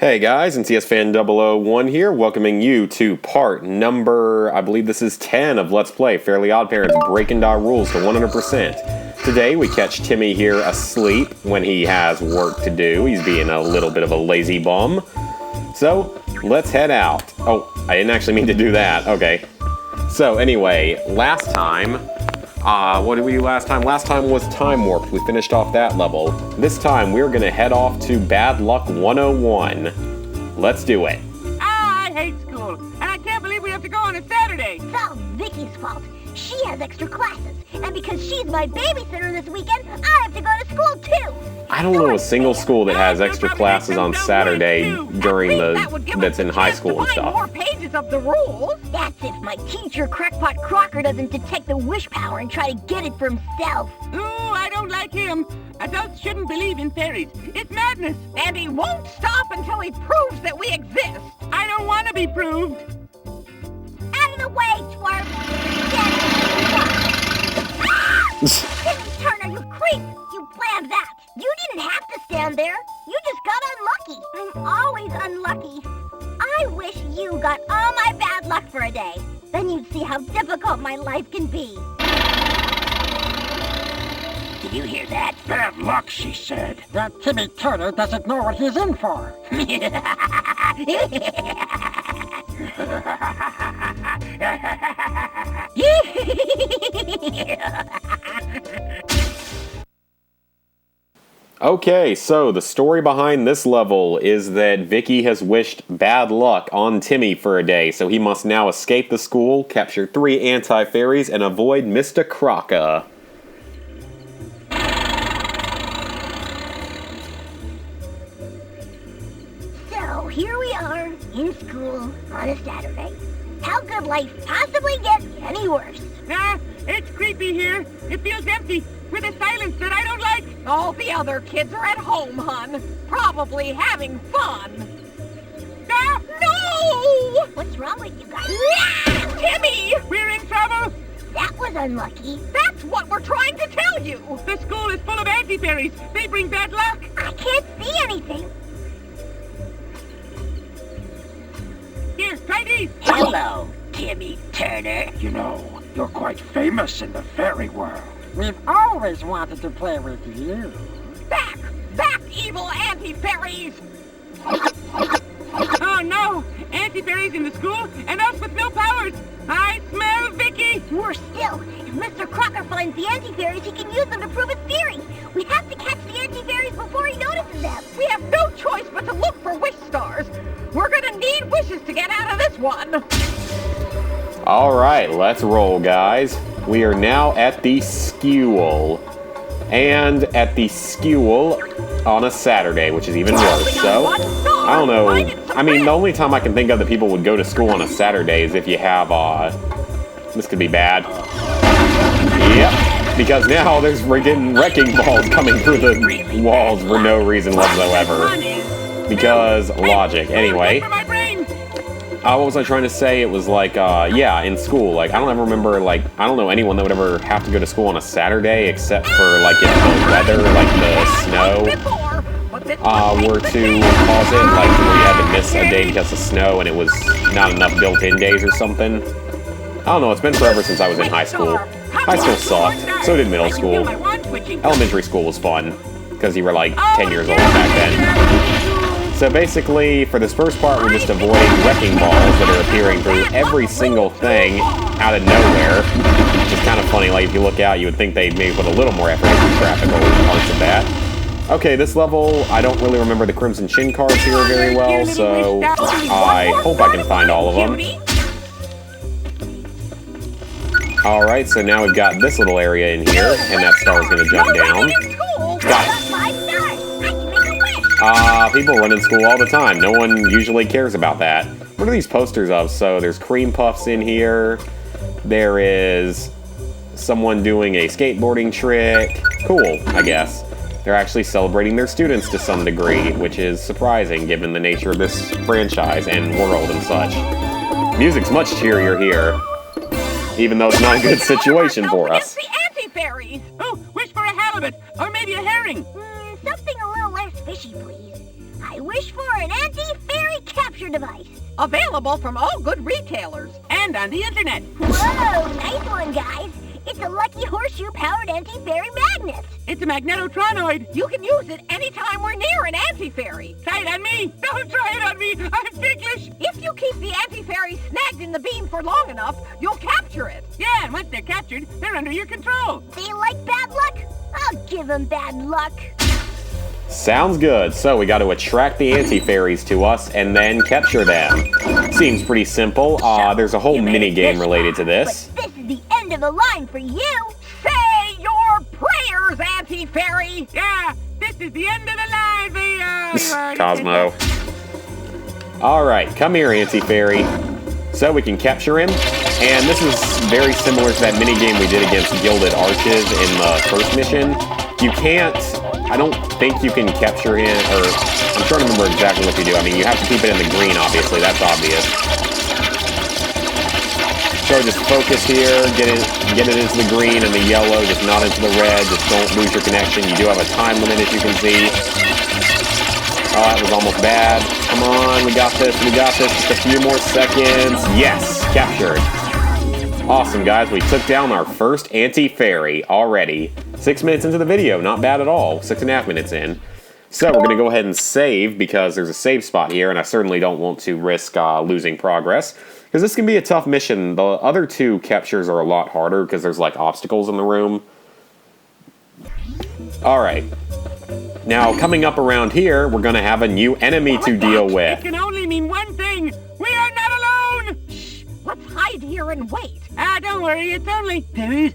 Hey guys, and CSFan001 here, welcoming you to part number, I believe this is 10 of Let's Play Fairly Odd Parents Breaking Rules to 100%. Today we catch Timmy here asleep when he has work to do. He's being a little bit of a lazy bum. So, let's head out. Oh, I didn't actually mean to do that. Okay. So anyway, last time, what did we do last time? Last time was Time Warp. We finished off that level. This time, we're gonna head off to Bad Luck 101. Let's do it. I hate school, and I can't believe we have to go on a Saturday. It's all Vicky's fault. She has extra classes, and because she's my babysitter this weekend, I have to go to school too. I don't know a single school that has extra classes on Saturday during that's in high school and stuff. More pages of the rules. That's if my teacher, Crackpot Crocker, doesn't detect the wish power and try to get it for himself. Ooh, I don't like him. Adults shouldn't believe in fairies. It's madness. And he won't stop until he proves that we exist. I don't want to be proved. Out of the way, twerp! Timmy Turner, you creep! You planned that! You didn't have to stand there! You just got unlucky! I'm always unlucky! I wish you got all my bad luck for a day. Then you'd see how difficult my life can be. Did you hear that? Bad luck, she said. That Timmy Turner doesn't know what he's in for. Okay, so the story behind this level is that Vicky has wished bad luck on Timmy for a day, so he must now escape the school, capture 3 anti-fairies, and avoid Mr. Crocker. So, here we are, in school, on a Saturday. How could life possibly get any worse? Nah, it's creepy here. It feels empty, with a silence that I don't like. All the other kids are at home, hon. Probably having fun. Ah, no! What's wrong with you guys? Timmy! We're in trouble! That was unlucky. That's what we're trying to tell you! The school is full of anti-fairies. They bring bad luck. I can't see anything. Here, try these. Hello, Timmy Turner. You know, you're quite famous in the fairy world. We've always wanted to play with you. Back! Back, evil anti-fairies! Oh no! Anti-fairies in the school, and us with no powers! I smell Vicky! Worse still, if Mr. Crocker finds the anti-fairies, he can use them to prove his theory. We have to catch the anti-fairies before he notices them. We have no choice but to look for wish stars. We're gonna need wishes to get out of this one. Alright, let's roll, guys. We are now at the school. And at the school on a Saturday, which is even worse. So, I don't know. I mean, the only time I can think of that people would go to school on a Saturday is if you have, this could be bad. Yep. Because now there's freaking wrecking balls coming through the walls for no reason whatsoever. Because logic. Anyway. What was I trying to say? It was like, yeah, in school, like, I don't ever remember, like, I don't know anyone that would ever have to go to school on a Saturday, except for, like, if the weather, like, the snow, were to cause it, like, where you had to miss a day because of snow, and it was not enough built-in days or something. I don't know, it's been forever since I was in high school. High school sucked, so did middle school. Elementary school was fun, because you were, like, 10 years old back then. So basically, for this first part, we're just avoiding wrecking balls that are appearing through every single thing out of nowhere. Which is kind of funny, like if you look out, you would think they'd maybe put a little more effort into graphical parts of that. Okay, this level, I don't really remember the Crimson Chin cards here very well, so I hope I can find all of them. Alright, so now we've got this little area in here, and that star is going to jump down. Got it. People run in school all the time. No one usually cares about that. What are these posters of? So there's cream puffs in here. There is someone doing a skateboarding trick. Cool, I guess. They're actually celebrating their students to some degree, which is surprising given the nature of this franchise and world and such. Music's much cheerier here, even though it's not a good situation for us. The anti-fairies! Oh, wish for a halibut, or maybe a herring. Something a little less fishy, please. I wish for an anti-fairy capture device. Available from all good retailers. And on the internet. Whoa, nice one, guys. It's a Lucky Horseshoe-powered anti-fairy magnet. It's a magnetotronoid. You can use it anytime we're near an anti-fairy. Try it on me. Don't try it on me. I'm ticklish. If you keep the anti-fairy snagged in the beam for long enough, you'll capture it. Yeah, and once they're captured, they're under your control. They like bad luck? I'll give them bad luck. Sounds good. So we got to attract the anti-fairies to us and then capture them. Seems pretty simple. There's a whole mini game related to this. But this is the end of the line for you. Say your prayers, anti-fairy. Yeah, this is the end of the line for you. Cosmo. Alright, come here, anti-fairy. So we can capture him. And this is very similar to that minigame we did against Gilded Arches in the first mission. You can't... I don't think you can capture him, or... I'm trying to remember exactly what you do. I mean, you have to keep it in the green, obviously. That's obvious. So just focus here, get it into the green and the yellow, just not into the red. Just don't lose your connection. You do have a time limit, as you can see. Oh, that was almost bad. Come on, we got this, Just a few more seconds. Yes, captured. Awesome, guys. We took down our first anti-fairy already. 6 minutes into the video, not bad at all. 6.5 minutes in. So we're going to go ahead and save because there's a save spot here, and I certainly don't want to risk losing progress. Because this can be a tough mission. The other two captures are a lot harder because there's like obstacles in the room. Alright. Now, coming up around here, we're going to have a new enemy to deal with. It can only mean one thing. We are not alone. Shh, let's hide here and wait. Don't worry, it's only... Fairies,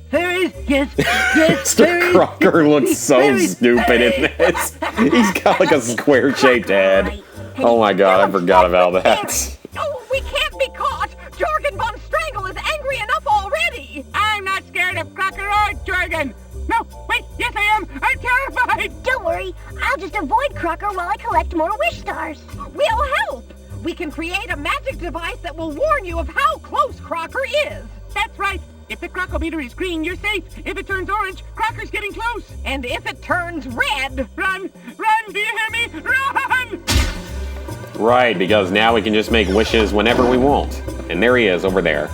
yes, yes, Mr. Crocker looks so stupid in this. He's got like a square-shaped head. Oh my god, I forgot about that. Oh, we can't be caught! Jorgen von Strangle is angry enough already! I'm not scared of Crocker or Jorgen. No, wait, yes I am. I'm terrified. Don't worry, I'll just avoid Crocker while I collect more wish stars. We'll help! We can create a magic device that will warn you of how close Crocker is. That's right. If the Crockometer is green, you're safe. If it turns orange, Crocker's getting close. And if it turns red... Run! Do you hear me? Run! Right, because now we can just make wishes whenever we want. And there he is, over there.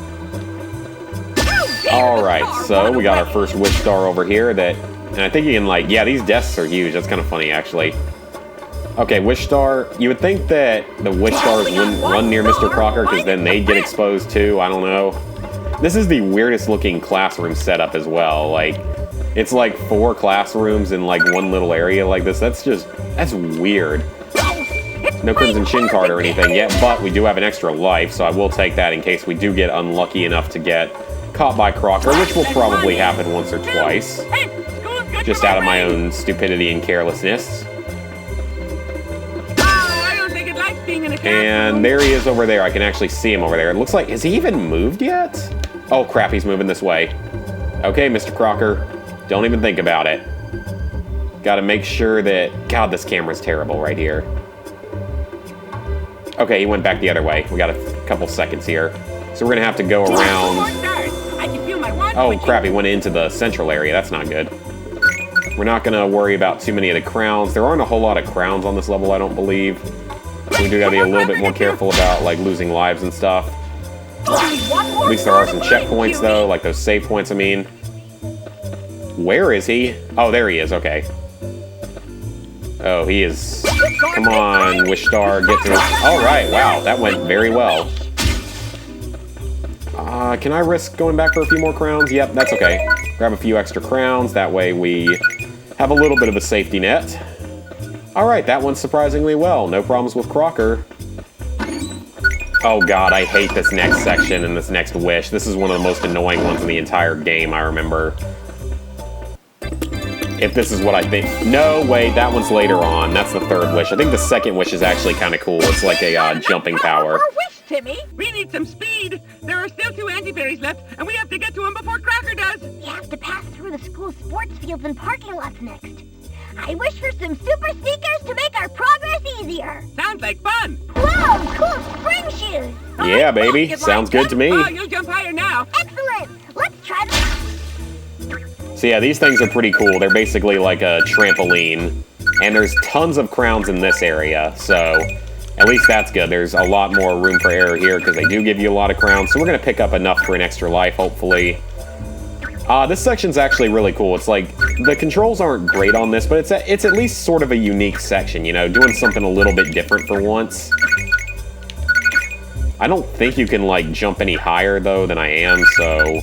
Alright, so we got our first wish star over here that... And I think you can like... Yeah, these desks are huge. That's kind of funny, actually. Okay, wish star. You would think that the wish stars wouldn't run near Mr. Crocker because then they'd get exposed too. I don't know. This is the weirdest looking classroom setup as well. Like, it's like 4 classrooms in like one little area like this. That's weird. No Crimson Shin card or anything yet, but we do have an extra life, so I will take that in case we do get unlucky enough to get caught by Crocker, which will probably happen once or twice. Just out of my own stupidity and carelessness. And there he is over there. I can actually see him over there. It looks like... Has he even moved yet? Oh, crap. He's moving this way. Okay, Mr. Crocker. Don't even think about it. Gotta make sure that... God, this camera's terrible right here. Okay, he went back the other way. We got a couple seconds here. So we're gonna have to go around... Oh, crap. He went into the central area. That's not good. We're not gonna worry about too many of the crowns. There aren't a whole lot of crowns on this level, I don't believe. We do gotta be a little bit more careful about, like, losing lives and stuff. At least there are some checkpoints, though, like those save points, I mean. Where is he? Oh, there he is, okay. Oh, he is... Come on, Wish Star, get to... Alright, wow, that went very well. Can I risk going back for a few more crowns? Yep, that's okay. Grab a few extra crowns, that way we have a little bit of a safety net. Alright, that went surprisingly well. No problems with Crocker. Oh god, I hate this next section and this next wish. This is one of the most annoying ones in the entire game, I remember. If this is what I think... No, wait, that one's later on. That's the third wish. I think the second wish is actually kind of cool. It's like a jumping power. Timmy, we need some speed. There are still 2 anti-fairies left, and we have to get to them before Crocker does. We have to pass through the school sports fields and parking lots next. I wish for some super sneakers to make our progress easier. Sounds like fun. Whoa, cool spring shoes. Yeah, baby. Sounds good to me. Oh, you'll jump higher now. Excellent. Let's try this. So yeah, these things are pretty cool. They're basically like a trampoline. And there's tons of crowns in this area, so at least that's good. There's a lot more room for error here because they do give you a lot of crowns, so we're going to pick up enough for an extra life, hopefully. This section's actually really cool. It's like, the controls aren't great on this, but it's at least sort of a unique section, you know, doing something a little bit different for once. I don't think you can, like, jump any higher, though, than I am, so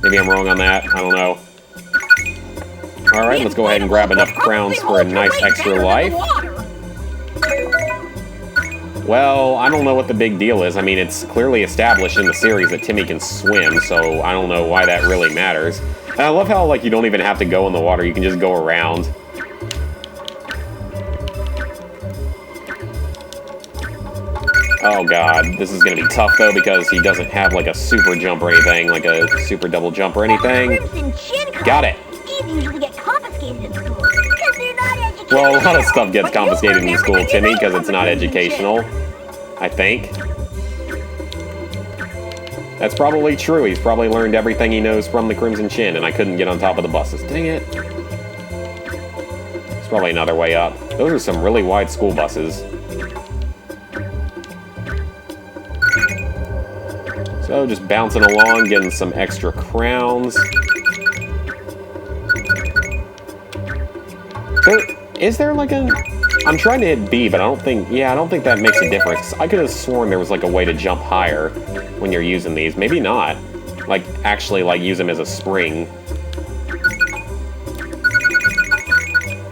maybe I'm wrong on that. I don't know. Alright, let's go ahead and grab enough crowns for a nice extra life. Well, I don't know what the big deal is. I mean, it's clearly established in the series that Timmy can swim, so I don't know why that really matters. And I love how, like, you don't even have to go in the water, you can just go around. Oh god, this is gonna be tough though because he doesn't have like a super jump or anything, like a super double jump or anything. Got it! These usually get confiscated in school because they're not educational. Well, a lot of stuff gets confiscated in school, Timmy, because it's not educational. I think. That's probably true. He's probably learned everything he knows from the Crimson Chin, and I couldn't get on top of the buses. Dang it. There's probably another way up. Those are some really wide school buses. So, just bouncing along, getting some extra crowns. Is there like a... I'm trying to hit B, but I don't think... Yeah, I don't think that makes a difference. I could have sworn there was like a way to jump higher when you're using these. Maybe not. Like, actually, like, use them as a spring.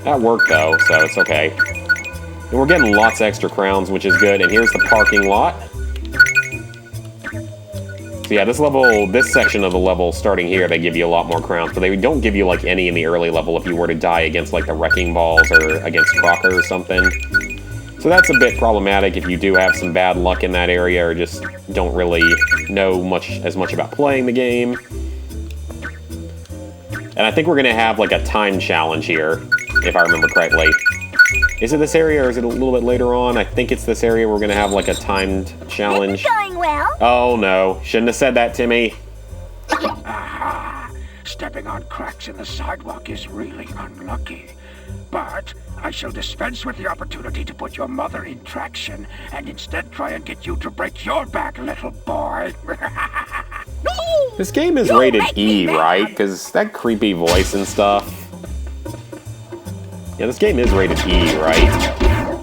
That worked, though, so it's okay. And we're getting lots of extra crowns, which is good. And here's the parking lot. So yeah, this section of the level starting here, they give you a lot more crowns, but they don't give you like any in the early level if you were to die against like the wrecking balls or against Crocker or something. So that's a bit problematic if you do have some bad luck in that area or just don't really know as much about playing the game. And I think we're gonna have like a time challenge here, if I remember correctly. Is it this area or is it a little bit later on? I think it's this area we're gonna have like a timed challenge. It's going well. Oh no, shouldn't have said that, Timmy. Aha! Stepping on cracks in the sidewalk is really unlucky. But I shall dispense with the opportunity to put your mother in traction and instead try and get you to break your back, little boy. This game is rated E, right? Because that creepy voice and stuff. Yeah, this game is rated E, right?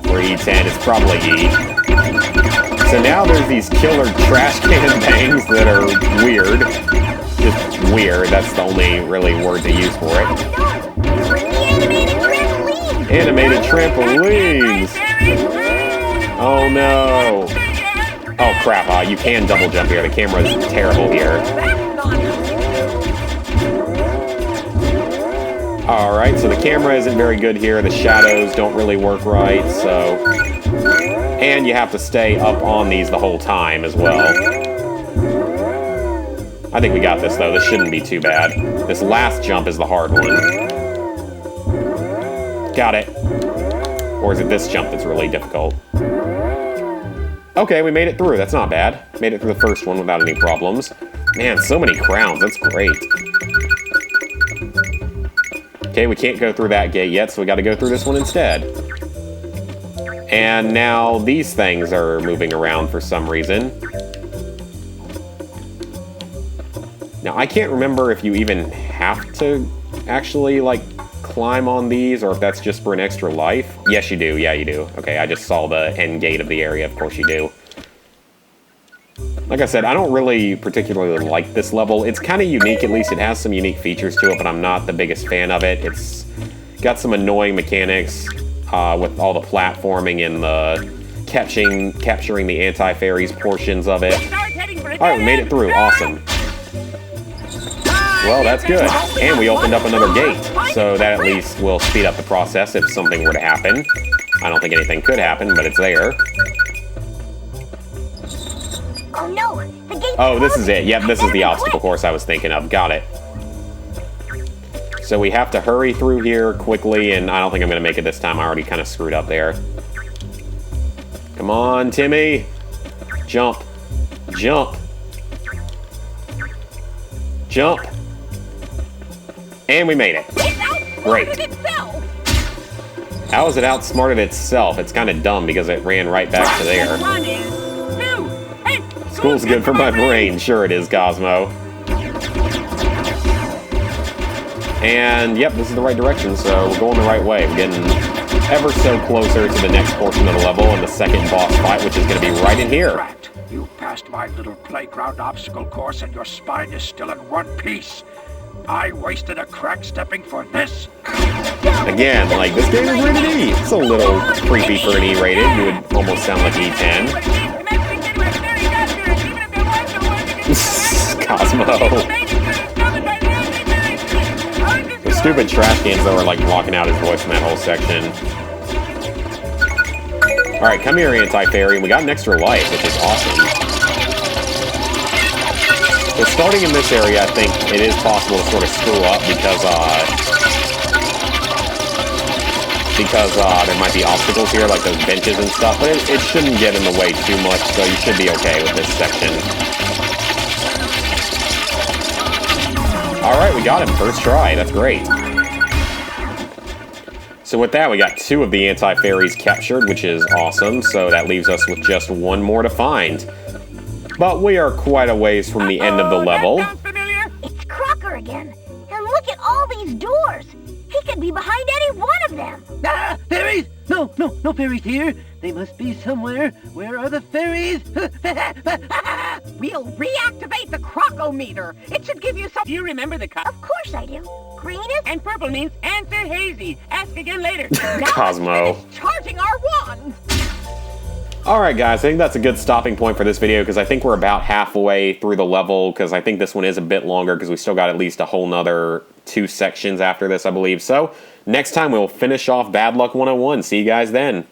Or E10, it's probably E. So now there's these killer trash can things that are weird. Just weird, that's the only really word to use for it. Animated trampolines! Oh no! Oh crap, you can double jump here, the camera is terrible here. Alright, so the camera isn't very good here, the shadows don't really work right, so... And you have to stay up on these the whole time as well. I think we got this though, this shouldn't be too bad. This last jump is the hard one. Got it. Or is it this jump that's really difficult? Okay, we made it through, that's not bad. Made it through the first one without any problems. Man, so many crowns, that's great. Okay, we can't go through that gate yet, so we gotta go through this one instead. And now these things are moving around for some reason. Now, I can't remember if you even have to actually, like, climb on these, or if that's just for an extra life. Yes, you do. Yeah, you do. Okay, I just saw the end gate of the area. Of course you do. Like I said, I don't really particularly like this level. It's kind of unique, at least it has some unique features to it, but I'm not the biggest fan of it. It's got some annoying mechanics with all the platforming and the capturing the anti-fairies portions of it. Alright, we made it through. Awesome. Well, that's good. And we opened up another gate, so that at least will speed up the process if something were to happen. I don't think anything could happen, but it's there. Oh no, the gate's Oh, this is it. Yep, this is closing. the obstacle course I was thinking of. Got it. So we have to hurry through here quickly, and I don't think I'm going to make it this time. I already kind of screwed up there. Come on, Timmy. Jump. Jump. Jump. And we made it. Great. How is it outsmarted itself? It's kind of dumb because it ran right back to there. School's good for my brain. Sure it is, Cosmo. And, yep, this is the right direction, so we're going the right way. We're getting ever so closer to the next portion of the level and the second boss fight, which is going to be right in here. Rat, you passed my little playground obstacle course and your spine is still in one piece. I wasted a crack stepping for this. Again, like, this game is rated E. It's a little creepy for an E-rated. You would almost sound like E10. Cosmo. The stupid trash cans, though, are like blocking out his voice in that whole section. Alright, come here, Anti-Fairy. We got an extra life, which is awesome. So starting in this area, I think it is possible to sort of screw up because there might be obstacles here, like those benches and stuff, but it shouldn't get in the way too much, so you should be okay with this section. Alright, we got him. First try. That's great. So with that, we got 2 of the Anti-Fairies captured, which is awesome. So that leaves us with just 1 more to find. But we are quite a ways from the end of the level. That sounds familiar. It's Crocker again. And look at all these doors. He could be behind any one of them. Ah, fairies! No fairies here. They must be somewhere. Where are the fairies? We'll reactivate the Crocometer. It should give you some... Do you remember the Of course I do. Green is... And purple means answer hazy. Ask again later. Cosmo. It's charging our wands. Alright guys, I think that's a good stopping point for this video because I think we're about halfway through the level because I think this one is a bit longer because we still got at least a whole nother 2 sections after this, I believe. So, next time we'll finish off Bad Luck 101. See you guys then.